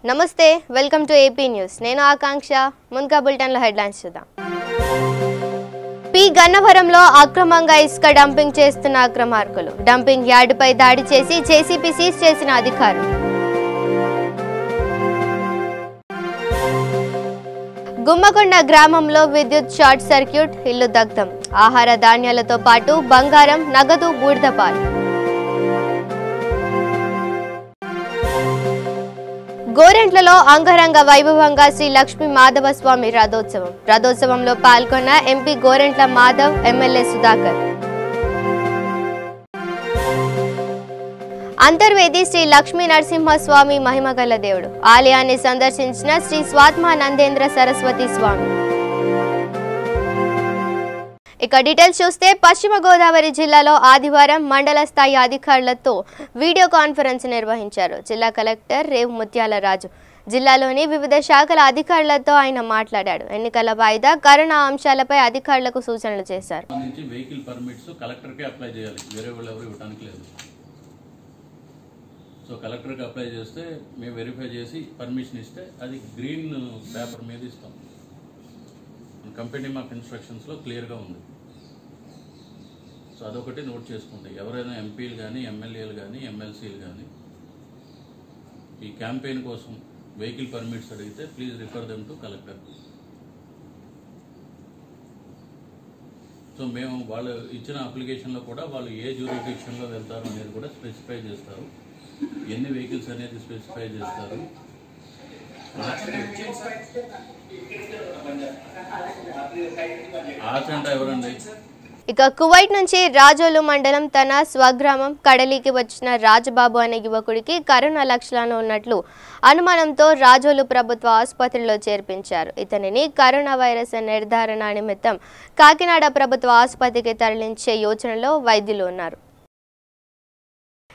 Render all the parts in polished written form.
నమస్తే welcome to AP news నేను ఆకాంక్ష ముందుగా బులెటిన్ లో హెడ్లైన్స్ చూద్దాం పి గన్నవరంలో అక్రమంగా ఇసుక డంపింగ్ చేస్తున్న అక్రమార్కులు డంపింగ్ యార్డుపై దాడి చేసి జేసీబీ సీజ్ చేసిన అధికారులు గుమ్మకొండ గ్రామంలో విద్యుత్ షార్ట్ సర్క్యూట్ ఇల్లు దగ్ధం ఆహార ధాన్యాలతో పాటు బంగారం నగదు బూడిదపాలు గోరెంట్లలో అంగరంగ వైభవంగా శ్రీ లక్ష్మీ మాధవ స్వామి రథోత్సవంలో పాల్గొన్న ఎంపీ గోరెంట్ల మాధవ్ ఎమ్మెల్యే సుధాకర్ అంతర్వేది శ్రీ లక్ష్మీ నరసింహస్వామి మహిమగల దేవుడు ఆలయాన్ని సందర్శించిన శ్రీ స్వాత్మానందేంద్ర సరస్వతి స్వామి ఇక డీటెయిల్స్ చూస్తే పశ్చిమ గోదావరి జిల్లాలో ఆదివారం మండల స్థాయి అధికారులతో వీడియో కాన్ఫరెన్స్ నిర్వహించారు జిల్లా కలెక్టర్ రేవు ముత్యాలరాజు జిల్లాలోని వివిధ శాఖల అధికారులతో ఆయన మాట్లాడారు ఎన్నికల వాయిదా కరోనా అంశాలపై అధికారులకు సూచనలు చేశారు వెహికల్ పర్మిట్స్ కలెక్టర్కే అప్లై చేయాలి వేరే వాళ్ళు ఎవరు ఇవ్వడానికి లేదు సో కలెక్టర్కి అప్లై చేస్తే మేము వెరిఫై చేసి పర్మిషన్ ఇస్తే అది గ్రీన్ పేపర్ మీద ఇస్తాం కంపెనీ ఆఫ్ ఇన్స్ట్రక్షన్స్లో క్లియర్గా ఉంది సో అదొకటి నోట్ చేసుకోండి ఎవరైనా ఎంపీలు కానీ ఎమ్మెల్యేలు కానీ ఎమ్మెల్సీలు కానీ ఈ క్యాంపెయిన్ కోసం వెహికల్ పర్మిట్స్ అడిగితే please refer them to collector so మేము వాళ్ళు ఇచ్చిన అప్లికేషన్లో కూడా వాళ్ళు ఏ జ్యూరిడిక్షన్లో వెళ్తారు అనేది కూడా స్పెసిఫై చేస్తారు ఎన్ని వెహికల్స్ అనేది స్పెసిఫై చేస్తారు ఆచంట ఎవరండి ఇక కువైట్ నుంచి రాజోలు మండలం తన స్వగ్రామం కడలికి వచ్చిన రాజబాబు అనే యువకుడికి కరోనా లక్షణాలు ఉన్నట్లు అనుమానంతో రాజోలు ప్రభుత్వ ఆసుపత్రిలో చేర్పించారు ఇతనిని కరోనా వైరస్ నిర్ధారణ నిమిత్తం కాకినాడ ప్రభుత్వ ఆసుపత్రికి తరలించే యోచనలో వైద్యులు ఉన్నారు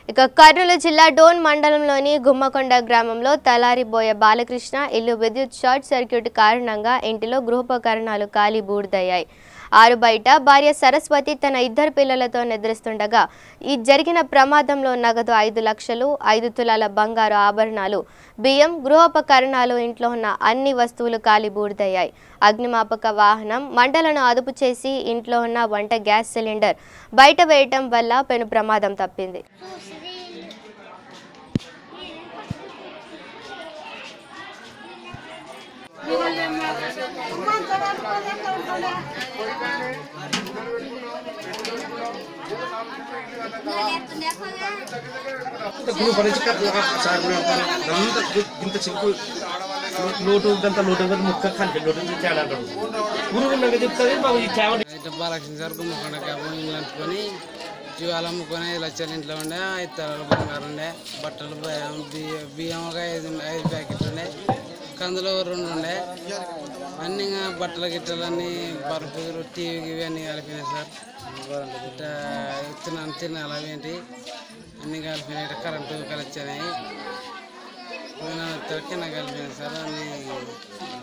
ఇక కర్నూలు జిల్లా డోన్ మండలంలోని గుమ్మకొండ గ్రామంలో తలారిబోయ బాలకృష్ణ ఇల్లు విద్యుత్ షార్ట్ సర్క్యూట్ కారణంగా ఇంటిలో గృహోపకరణాలు కాలి బూడిదయ్యాయి ఆరు బయట భార్య సరస్వతి తన ఇద్దరు పిల్లలతో నిద్రిస్తుండగా ఈ జరిగిన ప్రమాదంలో నగదు 5 లక్షలు 5 తులాల బంగారు ఆభరణాలు బియ్యం గృహోపకరణాలు ఇంట్లో ఉన్న అన్ని వస్తువులు కాలి బూడిదయ్యాయి అగ్నిమాపక వాహనం మంటలను అదుపు చేసి ఇంట్లో ఉన్న వంట గ్యాస్ సిలిండర్ బయట వేయటం వల్ల పెను ప్రమాదం తప్పింది బాలకృష్ణ సార్ గుమ్మకొండ క్యాబ్ అనుకొని జీవాలు అమ్ముకొని లక్షలు ఇంట్లో ఉండే 5 తరాలు బంగారు ఉండే బట్టలు బియ్యం ఒక 5 ప్యాకెట్లు ఉండే కందులో 2 ఉండే అన్నీ బట్టల గిట్టలన్నీ బరుపు టీవీ ఇవన్నీ కలిపినాయి సార్ తినాలి అవేంటి అన్నీ కలిపినాయి కరెంటు కలిసినాయి కింద కలిపినాయి సార్ అన్నీ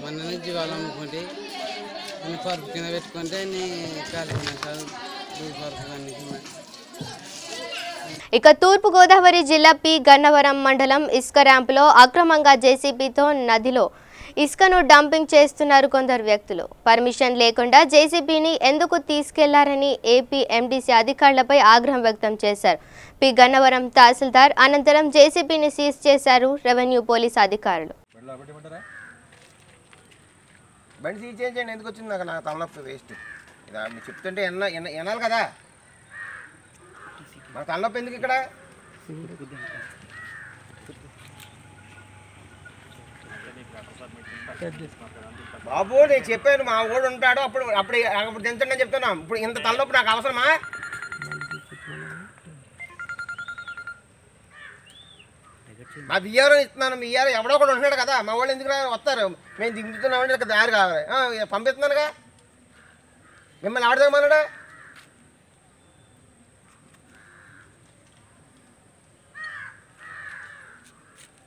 మొన్న జీవాలు అమ్ముకుంటే అన్ని పరుపు కింద పెట్టుకుంటే అన్నీ కలిపినాయి సార్ పరుపు అన్నీ కింద ఇక తూర్పు గోదావరి జిల్లా పి గన్నవరం మండలం ఇసుక ర్యాంపులో అక్రమంగా జేసీబీతో నదిలో ఇసుకను డంపింగ్ చేస్తున్నారు కొందరు వ్యక్తులు పర్మిషన్ లేకుండా జేసీబీని ఎందుకు తీసుకెళ్లారని ఏపీ ఎండీసీ అధికారులపై ఆగ్రహం వ్యక్తం చేశారు పి గన్నవరం తహసీల్దార్ అనంతరం జేసీబీని సీజ్ చేశారు రెవెన్యూ పోలీస్ అధికారులు బండి సీజ్ చేయండి ఎందుకు వచ్చింది నాకు తలనొప్పి వేస్ట్ చెప్తుంటే ఎనాలి కదా నాకు తలనొప్పి ఎందుకు ఇక్కడ బాబు నేను చెప్పాను మా వాడు ఉంటాడు అప్పుడు దించండి అని చెప్తున్నా ఇప్పుడు ఇంత తలనొప్పి నాకు అవసరమా మా బియ్యారం ఇస్తున్నాను మీ ఇయ్యారు ఎవడో కూడా ఉంటున్నాడు కదా మా వాళ్ళు ఎందుకు వస్తారు మేము దిగుతున్నామంటే ఇక్కడ దారి కావాలి పంపిస్తున్నానుగా మిమ్మల్ని ఆడదామన్నాడా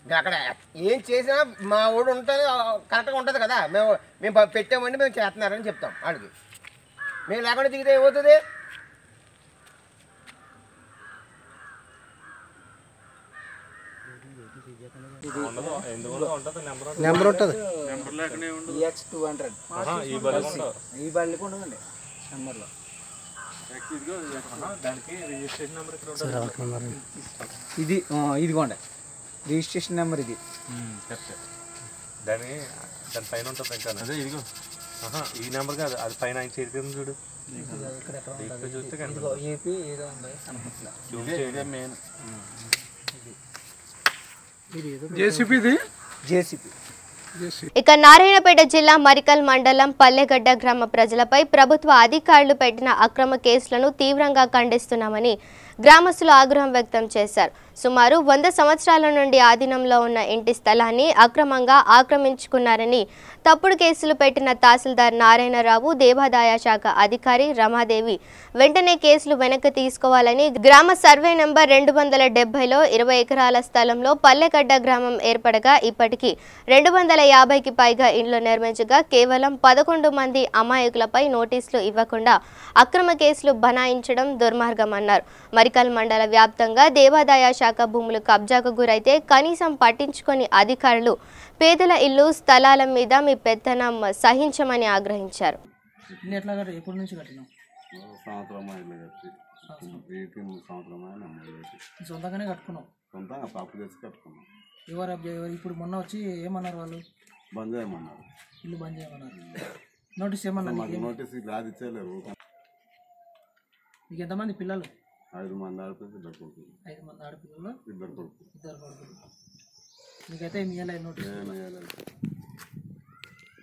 అక్కడ ఏం చేసినా మా వాడు ఉంటే కరెక్ట్గా ఉంటుంది కదా మేము పెట్టామండి మేము చేస్తున్నారని చెప్తాం వాడికి మేము లేకుండా దిగితే ఏమవుతుంది నెంబర్ ఉంటుంది. EX200 ఈ బండికి ఉండదండి నెంబర్లో. ఇది ఇదిగోండి రిజిస్ట్రేషన్ నెంబర్ ఇది. దాని పైన ఉంటుంది ఇంకా. అదే ఇదిగో ఈ నెంబర్ కాదు, అది పైన ఆయన చేతి చూడు. చూస్తే ఏపీ ఏదో ఉంది జేసీపీ. ఇక నారాయణపేట జిల్లా మరికల్ మండలం పల్లెగడ్డ గ్రామ ప్రజలపై ప్రభుత్వ అధికారులు పెట్టిన అక్రమ కేసులను తీవ్రంగా ఖండిస్తున్నామని గ్రామస్తులు ఆగ్రహం వ్యక్తం చేశారు. సుమారు 100 సంవత్సరాల నుండి ఆధీనంలో ఉన్న ఇంటి స్థలాన్ని అక్రమంగా ఆక్రమించుకున్నారని తప్పుడు కేసులు పెట్టిన తహసీల్దార్ నారాయణరావు, దేవాదాయ శాఖ అధికారి రమాదేవి వెంటనే కేసులు వెనక్కి తీసుకోవాలని గ్రామ సర్వే నంబర్ 270లో 20 ఎకరాల స్థలంలో పల్లెగడ్డ గ్రామం ఏర్పడగా ఇప్పటికీ 250కి పైగా ఇండ్లు నిర్మించగా కేవలం 11 మంది అమాయకులపై నోటీసులు ఇవ్వకుండా అక్రమ కేసులు బనాయించడం దుర్మార్గమన్నారు. మరికల్ మండల వ్యాప్తంగా దేవాదాయ శాఖ భూములు కబ్జాకు గురైతే కనీసం పట్టించుకొని అధికారులు పేదల ఇల్లు స్థలాల మీద మీ పెత్తనం సహించమని ఆగ్రహించారు. సొంతంగానే కట్టుకున్నాం. ఇప్పుడు మొన్న వచ్చి ఏమన్నారు వాళ్ళు? బంద్ చేయమన్నారు. ఇల్లు బంద్ చేయమన్నారు. నోటీస్ ఏమన్నారు? నోటీస్ రాదు ఇచ్చేయలేరు. మీకు ఎంతమంది పిల్లలు? 5 మంది ఆడపిల్లలు, 2 కొడుకులు. 5 మంది ఆడపిల్లలు, 2 కొడుకులు. 2 కొడుకులు. మీకైతే ఏమి ఇవ్వలేదు నోటీస్?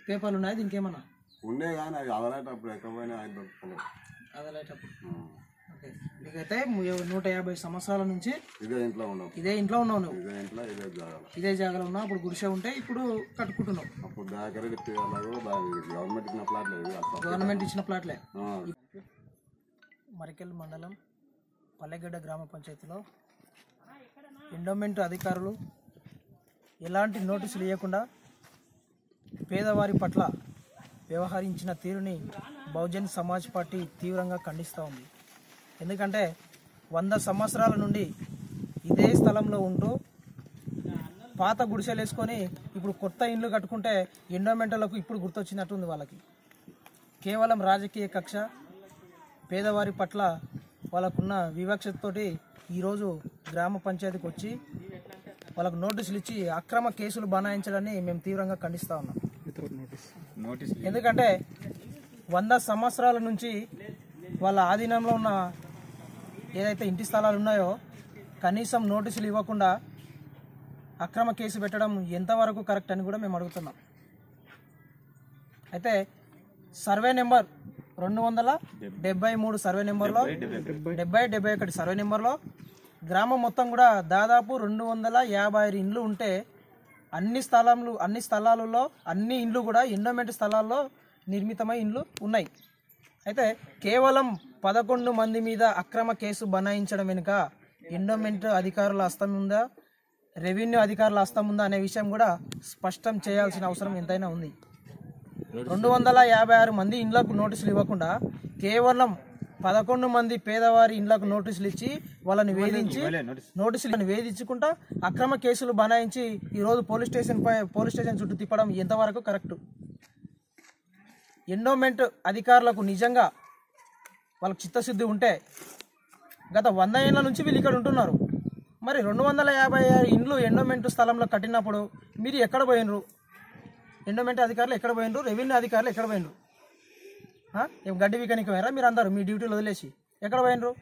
పేపర్లు ఉన్నాయి దీనికి ఏమన్నా? ఉండే కానీ అవి అదలేటప్పుడు ఎక్కడ పోయినా ఆయన దొరుకుతలేదు. అదలేటప్పుడు ఓకే. మీకైతే 150 సంవత్సరాల నుంచి ఇదే ఇంట్లో ఉండవు. ఇదే ఇంట్లో ఉన్నావు నువ్వు? ఇదే ఇంట్లో ఇదే జాగాలో ఉన్నావు. అప్పుడు గుడిసె ఉంటే ఇప్పుడు కట్టుకుంటున్నావు. అప్పుడు గవర్నమెంట్ ఇచ్చిన ప్లాట్లే. గవర్నమెంట్ ఇచ్చిన ప్లాట్లే. మరికెల్ మండలం పల్లెగడ్డ గ్రామ పంచాయతీలో ఎండోమెంట్ అధికారులు ఎలాంటి నోటీసులు ఇవ్వకుండా పేదవారి పట్ల వ్యవహరించిన తీరుని బహుజన్ సమాజ్ పార్టీ తీవ్రంగా ఖండిస్తూ ఉంది. ఎందుకంటే 100 సంవత్సరాల నుండి ఇదే స్థలంలో ఉంటూ పాత గుడిసెలు వేసుకొని ఇప్పుడు కొత్త ఇండ్లు కట్టుకుంటే ఎండోమెంట్లకు ఇప్పుడు గుర్తొచ్చినట్టుంది వాళ్ళకి. కేవలం రాజకీయ కక్ష, పేదవారి పట్ల వాళ్ళకున్న వివక్షతతోటి ఈరోజు గ్రామ పంచాయతీకి వచ్చి వాళ్ళకు నోటీసులు ఇచ్చి అక్రమ కేసులు బనాయించాలని మేము తీవ్రంగా ఖండిస్తూ ఉన్నాం. ఎందుకంటే 100 సంవత్సరాల నుంచి వాళ్ళ ఆధీనంలో ఉన్న ఏదైతే ఇంటి స్థలాలు ఉన్నాయో కనీసం నోటీసులు ఇవ్వకుండా అక్రమ కేసు పెట్టడం ఎంతవరకు కరెక్ట్ అని కూడా మేము అడుగుతున్నాం. అయితే సర్వే నెంబర్ 273 సర్వే నెంబర్లో 71 సర్వే నెంబర్లో గ్రామం మొత్తం కూడా దాదాపు 250 ఇండ్లు ఉంటే అన్ని స్థలాలలో అన్ని ఇండ్లు కూడా ఎండోమెంట్ స్థలాల్లో నిర్మితమై ఇండ్లు ఉన్నాయి. అయితే కేవలం 11 మంది మీద అక్రమ కేసు బనాయించడం వెనుక ఎండోమెంట్ అధికారుల హస్తం ఉందా, రెవెన్యూ అధికారుల హస్తం ఉందా అనే విషయం కూడా స్పష్టం చేయాల్సిన అవసరం ఎంతైనా ఉంది. 256 మంది ఇండ్లకు నోటీసులు ఇవ్వకుండా కేవలం 11 మంది పేదవారి ఇండ్లకు నోటీసులు ఇచ్చి వాళ్ళని నోటీసులను వేధించుకుంటా అక్రమ కేసులు బనాయించి ఈరోజు పోలీస్ స్టేషన్ చుట్టూ తిప్పడం ఎంతవరకు కరెక్టు? ఎండోమెంట్ అధికారులకు నిజంగా వాళ్ళకి చిత్తశుద్ధి ఉంటే గత 100 ఏళ్ల నుంచి వీళ్ళు ఇక్కడ ఉంటున్నారు. మరి 256 ఇండ్లు ఎండోమెంట్ స్థలంలో కట్టినప్పుడు మీరు ఎక్కడ పోయినరు? ఎండోమెంట్ అధికారులు ఎక్కడ పోయినరు? రెవెన్యూ అధికారులు ఎక్కడ పోయినరు? ఏం గడ్డి వీకనికి పోయారా మీరు అందరూ మీ డ్యూటీలు వదిలేసి? ఎక్కడ పోయినరు?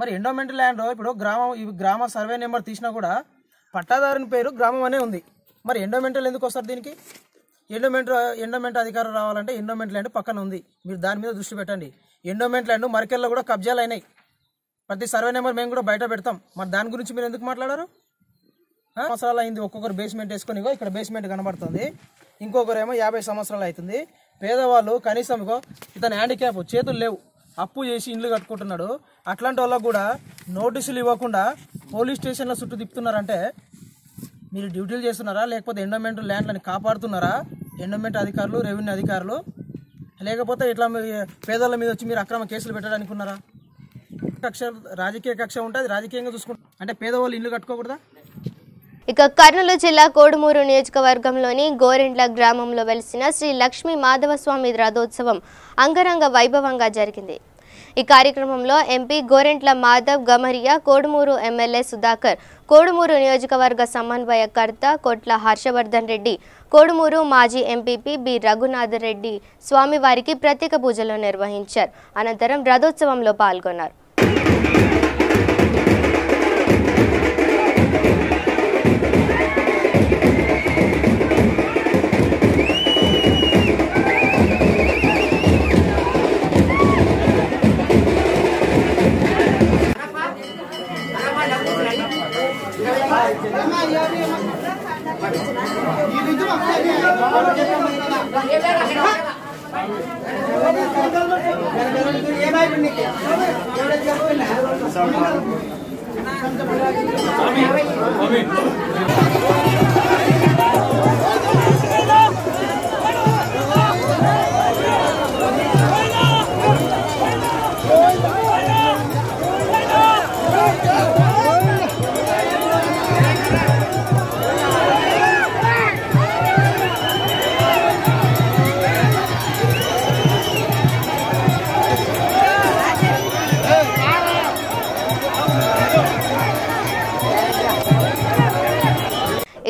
మరి ఎండోమెంట్ ల్యాండ్ ఇప్పుడు గ్రామ సర్వే నెంబర్ తీసినా కూడా పట్టాదారుని పేరు గ్రామం అనే ఉంది. మరి ఎండోమెంట్లు ఎందుకు వస్తారు దీనికి? ఎండోమెంట్ అధికారులు రావాలంటే ఎండోమెంట్ ల్యాండ్ పక్కన ఉంది. మీరు దాని మీద దృష్టి పెట్టండి. ఎండోమెంట్ ల్యాండ్ మరికెల్లో కూడా కబ్జాలు అయినాయి. ప్రతి సర్వే నెంబర్ మేము కూడా బయట పెడతాం. మరి దాని గురించి మీరు ఎందుకు మాట్లాడారు? సంవత్సరాలు అయింది ఒక్కొక్కరు బేస్మెంట్ వేసుకొని, ఇక్కడ బేస్మెంట్ కనబడుతుంది. ఇంకొకరేమో 50 సంవత్సరాలు అవుతుంది. పేదవాళ్ళు కనీసం ఇతను హ్యాండిక్యాప్, చేతులు లేవు, అప్పు చేసి ఇండ్లు కట్టుకుంటున్నాడు. అట్లాంటి వాళ్ళకు కూడా నోటీసులు ఇవ్వకుండా పోలీస్ స్టేషన్ల చుట్టూ తిప్పుతున్నారంటే మీరు డ్యూటీలు చేస్తున్నారా, లేకపోతే ఎండోమెంట్ ల్యాండ్లని కాపాడుతున్నారా ఎండోమెంట్ అధికారులు, రెవెన్యూ అధికారులు? లేకపోతే ఇట్లా పేదల మీద వచ్చి మీరు అక్రమ కేసులు పెట్టడానికి ఉన్నారా? రాజకీయ కక్ష ఉంటుంది, రాజకీయంగా చూసుకుంటారు. అంటే పేదవాళ్ళు ఇల్లు కట్టుకోకూడదా? ఇక కర్నూలు జిల్లా కోడుమూరు నియోజకవర్గంలోని గోరెండ్ల గ్రామంలో వెలిసిన శ్రీ లక్ష్మీ మాధవస్వామి రథోత్సవం అంగరంగ వైభవంగా జరిగింది. ఈ కార్యక్రమంలో ఎంపీ గోరెంట్ల మాధవ్ గమరియా, కోడుమూరు ఎమ్మెల్యే సుధాకర్, కోడుమూరు నియోజకవర్గ సమన్వయకర్త కొట్ల హర్షవర్ధన్ రెడ్డి, కోడుమూరు మాజీ ఎంపీపీ బి రఘునాథ్ రెడ్డి స్వామివారికి ప్రత్యేక పూజలు నిర్వహించారు. అనంతరం రథోత్సవంలో పాల్గొన్నారు.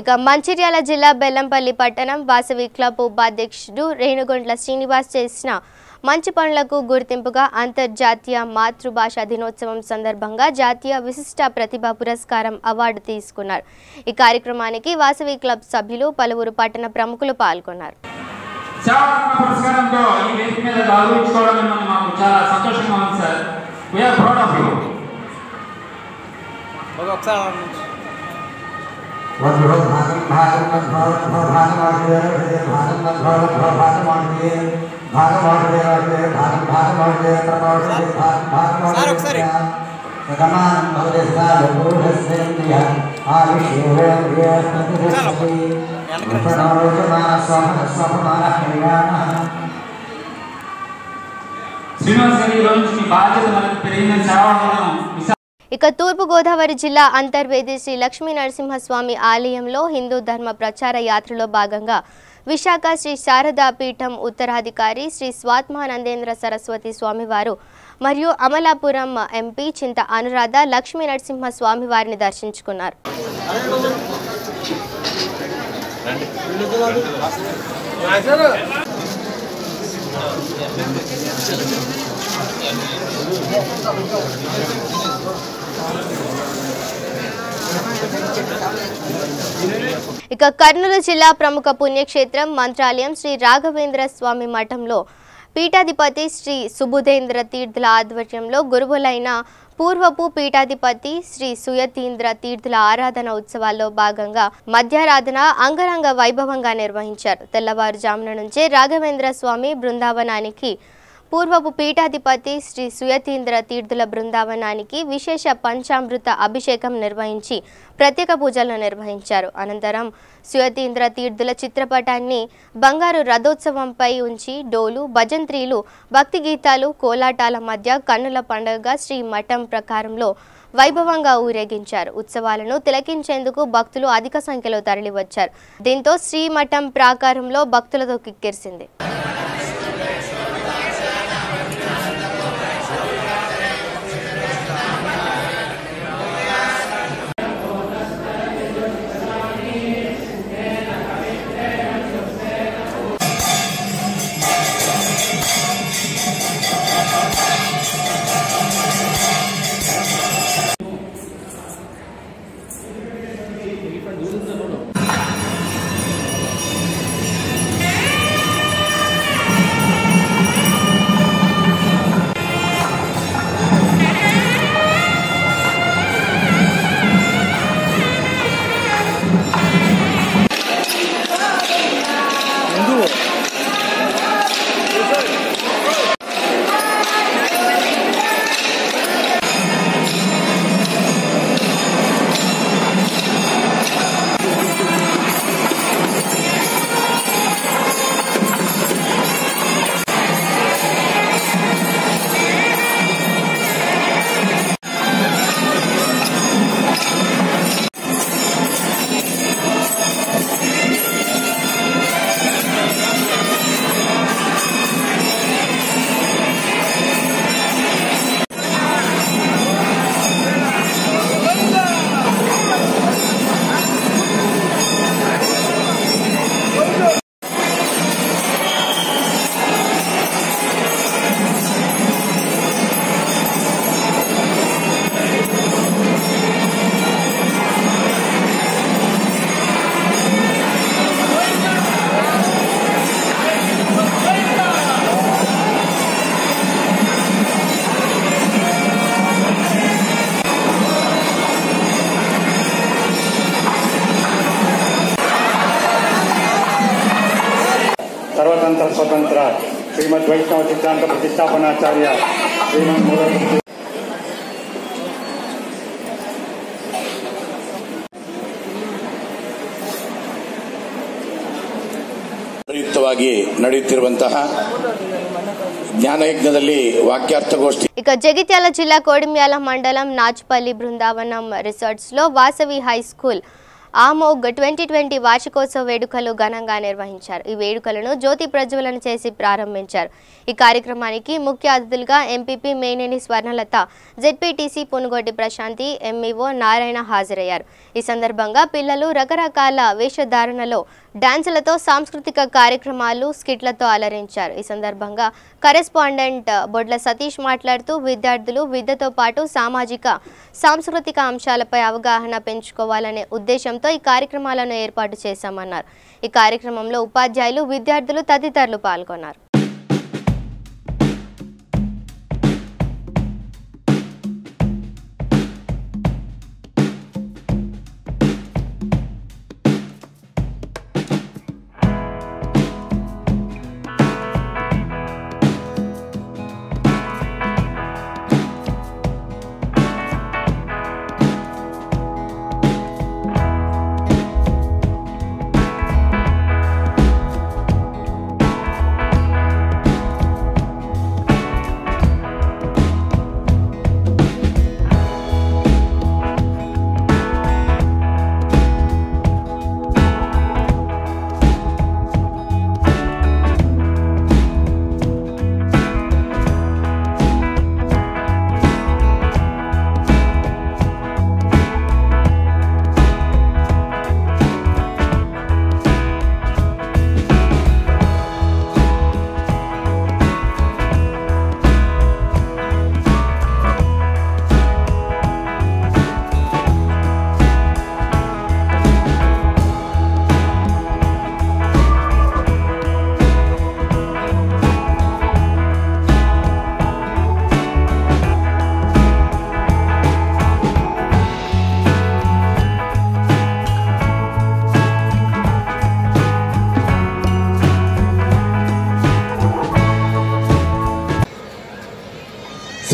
ఇక మంచిర్యాల జిల్లా బెల్లంపల్లి పట్టణం వాసవి క్లబ్ ఉపాధ్యక్షుడు రేణుగొండ్ల శ్రీనివాస్ చేసిన మంచి పనులకు గుర్తింపుగా అంతర్జాతీయ మాతృభాష దినోత్సవం సందర్భంగా జాతీయ విశిష్ట ప్రతిభా పురస్కారం అవార్డు తీసుకున్నారు. ఈ కార్యక్రమానికి వాసవి క్లబ్ సభ్యులు, పలువురు పట్టణ ప్రముఖులు పాల్గొన్నారు. ఇక తూర్పు గోదావరి జిల్లా అంతర్వేది శ్రీ లక్ష్మీ నరసింహస్వామి ఆలయంలో హిందూ ధర్మ ప్రచార యాత్రలో భాగంగా విశాఖ శ్రీ శారదా పీఠం ఉత్తరాధికారి శ్రీ స్వాత్మానందేంద్ర సరస్వతి స్వామివారు మరియు అమలాపురం ఎంపీ చింత అనురాధ లక్ష్మీ నరసింహ స్వామివారిని దర్శించుకున్నారు. ఇక కర్నూలు జిల్లా ప్రముఖ పుణ్యక్షేత్రం మంత్రాలయం శ్రీ రాఘవేంద్ర స్వామి మఠంలో పీఠాధిపతి శ్రీ సుబుధేంద్ర తీర్థుల ఆధ్వర్యంలో గురువులైన పూర్వపు పీఠాధిపతి శ్రీ సుయతీంద్ర తీర్థుల ఆరాధన ఉత్సవాల్లో భాగంగా మధ్యారాధన అంగరంగ వైభవంగా నిర్వహించారు. తెల్లవారుజామున నుంచే రాఘవేంద్ర స్వామి బృందావనానికి పూర్వపు పీఠాధిపతి శ్రీ సుయతీంద్ర తీర్థుల బృందావనానికి విశేష పంచామృత అభిషేకం నిర్వహించి ప్రత్యేక పూజలు నిర్వహించారు. అనంతరం సుయతీంద్ర తీర్థుల చిత్రపటాన్ని బంగారు రథోత్సవంపై ఉంచి డోలు, భజంత్రీలు, భక్తి గీతాలు, కోలాటాల మధ్య కన్నుల పండుగగా శ్రీ మఠం ప్రకారంలో వైభవంగా ఊరేగించారు. ఉత్సవాలను తిలకించేందుకు భక్తులు అధిక సంఖ్యలో తరలివచ్చారు. దీంతో శ్రీమఠం ప్రాకారంలో భక్తులతో కిక్కిరిసింది. సర్వతంత్ర స్వతంత్ర శ్రీమద్ వైష్ణవ సిద్ధాంత ప్రతిష్టాపనాచార్య శ్రీమద్ ಪ್ರಯುಕ್ತವಾಗಿ ನಡೆಯುತ್ತಿರುವಂತಹ ಜ್ಞಾನಯಜ್ಞದಲ್ಲಿ ವಾಕ್ಯಾರ್ಥಗೋಷ್ಠಿ. ఇక జగిత్యాల జిల్లా కోడిమ్యాల మండలం నాచుపల్లి బృందావనం రిసార్ట్స్ లో వాసవి హై స్కూల్ ఆమోగ్ 2020 వార్షికోత్సవ వేడుకలు ఘనంగా నిర్వహించారు. ఈ వేడుకలను జ్యోతి ప్రజ్వలన చేసి ప్రారంభించారు. ఈ కార్యక్రమానికి ముఖ్య అతిథులుగా MPP Meneni Swarnalatha, ZPTC Punugoti Prashanthi, MEO Narayana హాజరయ్యారు. ఈ సందర్భంగా పిల్లలు రకరకాల వేషధారణలో డాన్సులతో సాంస్కృతిక కార్యక్రమాలు స్కిట్లతో అలరించారు. ఈ సందర్భంగా కరెస్పాండెంట్ బొడ్ల సతీష్ మాట్లాడుతూ విద్యార్థులు విద్యతో పాటు సామాజిక సాంస్కృతిక అంశాలపై అవగాహన పెంచుకోవాలనే ఉద్దేశంతో ఈ కార్యక్రమాలను ఏర్పాటు చేశామన్నారు. ఈ కార్యక్రమంలో ఉపాధ్యాయులు, విద్యార్థులు తదితరులు పాల్గొన్నారు.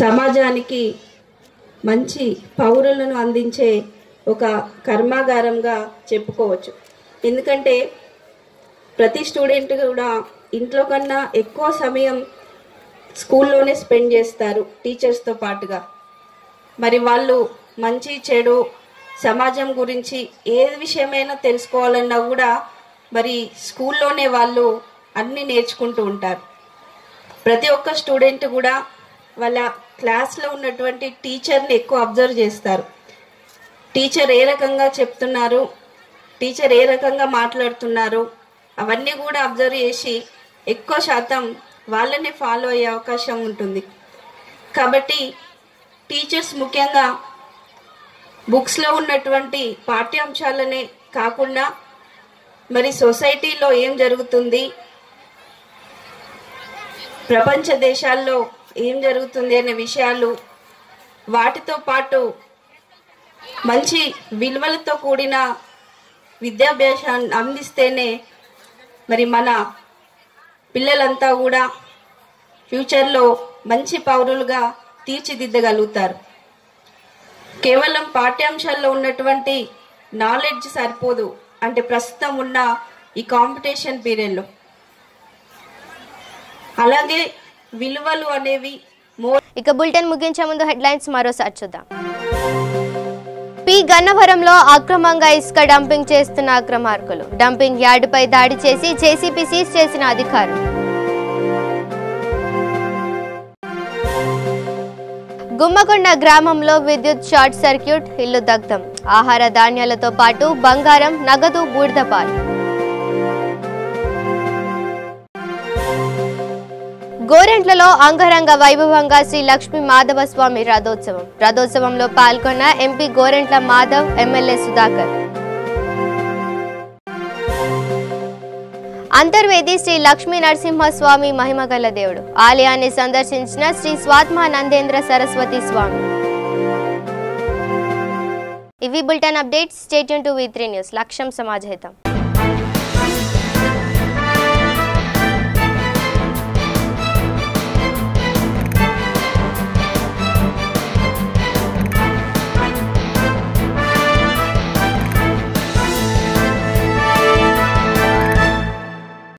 సమాజానికి మంచి పౌరులను అందించే ఒక కర్మాగారంగా చెప్పుకోవచ్చు. ఎందుకంటే ప్రతి స్టూడెంట్ కూడా ఇంట్లో కన్నా ఎక్కువ సమయం స్కూల్లోనే స్పెండ్ చేస్తారు టీచర్స్తో పాటుగా. మరి వాళ్ళు మంచి చెడు సమాజం గురించి ఏ విషయమైనా తెలుసుకోవాలన్నా కూడా మరి స్కూల్లోనే వాళ్ళు అన్నీ నేర్చుకుంటూ ఉంటారు. ప్రతి ఒక్క స్టూడెంట్ కూడా వాళ్ళ క్లాస్లో ఉన్నటువంటి టీచర్ని ఎక్కువ అబ్జర్వ్ చేస్తారు. టీచర్ ఏ రకంగా చెప్తున్నారు, టీచర్ ఏ రకంగా మాట్లాడుతున్నారు, అవన్నీ కూడా అబ్జర్వ్ చేసి ఎక్కువ శాతం వాళ్ళనే ఫాలో అయ్యే అవకాశం ఉంటుంది. కాబట్టి టీచర్స్ ముఖ్యంగా బుక్స్లో ఉన్నటువంటి పాఠ్యాంశాలనే కాకుండా మరి సొసైటీలో ఏం జరుగుతుంది, ప్రపంచ దేశాల్లో ఏం జరుగుతుంది అనే విషయాలు, వాటితో పాటు మంచి విలువలతో కూడిన విద్యాభ్యాసాన్ని అందిస్తేనే మరి మన పిల్లలంతా కూడా ఫ్యూచర్లో మంచి పౌరులుగా తీర్చిదిద్దగలుగుతారు. కేవలం పాఠ్యాంశాల్లో ఉన్నటువంటి నాలెడ్జ్ సరిపోదు. అంటే ప్రస్తుతం ఉన్న ఈ కాంపిటీషన్ పీరియడ్లో అలాగే విలువలు అనేవి ఇక బులెటిన్ ముగించే ముందు హెడ్లైన్స్ మరోసారి చూద్దాం. పి గన్నవరంలో అక్రమంగా ఇసుక డంపింగ్ చేస్తున్న అక్రమార్కులు, డంపింగ్ యార్డుపై దాడి చేసి జేసీబీ సీజ్ చేసిన అధికారులు. గుమ్మకొండ గ్రామంలో విద్యుత్ షార్ట్ సర్క్యూట్, ఇల్లు దగ్ధం, ఆహార ధాన్యాలతో పాటు బంగారం, నగదు బూడిదపాలు. గోరెంట్లలో అంగరంగ వైభవంగా శ్రీ లక్ష్మీ మాధవ స్వామి రథోత్సవం, రథోత్సవంలో పాల్గొన్న ఎంపీ గోరెంట్ల మాధవ్, ఎమ్మెల్యే సుధాకర్. అంతర్వేది శ్రీ లక్ష్మీ నరసింహస్వామి మహిమగల దేవుడు, ఆలయాన్ని సందర్శించిన శ్రీ స్వాత్మానందేంద్ర సరస్వతి స్వామి. ఇవి bulletin updates. Stay tune to V3 news. లక్ష్యం సమాజహితం.